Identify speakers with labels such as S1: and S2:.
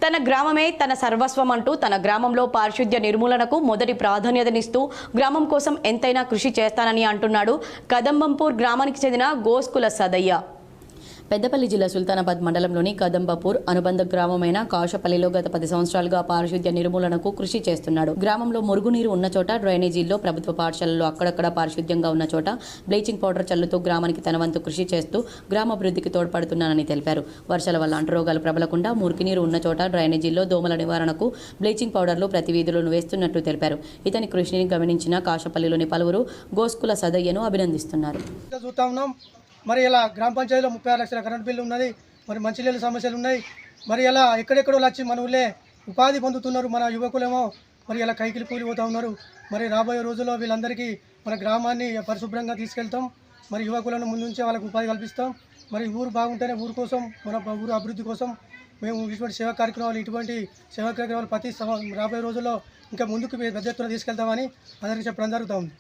S1: తన గ్రామమే తన సర్వస్వం అంటూ తన గ్రామంలో పారిశుద్ధ్య నిర్మూలనకు మొదటి ప్రాధాన్యతనిస్తూ గ్రామం కోసం ఎంతైనా కృషి చేస్తానని అంటున్నాడు కదంబంపూర్ గ్రామానికి చెందిన గోస్కుల సదయ్య. పెద్దపల్లి జిల్లా సుల్తానాబాద్ మండలంలోని కదంబపూర్ అనుబంధ గ్రామమైన కాశపల్లిలో గత 10 సంవత్సరాలుగా పారిశుద్ధ్య నిర్మూలనకు కృషి చేస్తున్నాడు. గ్రామంలో మురుగునీరు ఉన్న చోట, డ్రైనేజీల్లో, ప్రభుత్వ పాఠశాలల్లో అక్కడక్కడ పారిశుద్ధ్యంగా ఉన్న చోట బ్లీచింగ్ పౌడర్ చల్లుతూ గ్రామానికి తన వంతు కృషి చేస్తూ గ్రామాభివృద్ధికి తోడ్పడుతున్నానని తెలిపారు. వర్షాల వల్ల అంటురోగాలు ప్రబలకుండా మురికినీరు ఉన్న చోట, డ్రైనేజీల్లో దోమల నివారణకు బ్లీచింగ్ పౌడర్లు ప్రతి వీధిలోనూ వేస్తున్నట్టు తెలిపారు. ఇతని కృషిని గమనించిన కాశపల్లిలోని పలువురు గోస్కుల సదయ్యను అభినందిస్తున్నారు.
S2: మరి ఇలా గ్రామ పంచాయతీలో 36 లక్షల కరెంట్ బిల్లు ఉన్నది. మరి మంచినీళ్ళ సమస్యలు ఉన్నాయి. మరి ఇలా ఎక్కడెక్కడో వచ్చి మన ఊళ్ళే ఉపాధి పొందుతున్నారు. మన యువకులేమో మరి ఇలా కైకిలి కూలిపోతూ ఉన్నారు. మరి రాబోయే రోజుల్లో వీళ్ళందరికీ మన గ్రామాన్ని పరిశుభ్రంగా తీసుకెళ్తాం. మరి యువకులను ముందుంచే వాళ్ళకు ఉపాధి కల్పిస్తాం. మరి ఊరు బాగుంటేనే ఊరు కోసం, మన ఊరు అభివృద్ధి కోసం మేము ఇటువంటి సేవా కార్యక్రమాలు, ఇటువంటి సేవా కార్యక్రమాలు రాబోయే రోజుల్లో ఇంకా ముందుకు పెద్ద ఎత్తున తీసుకెళ్తామని అందరికీ చెప్పడం జరుగుతూ ఉంది.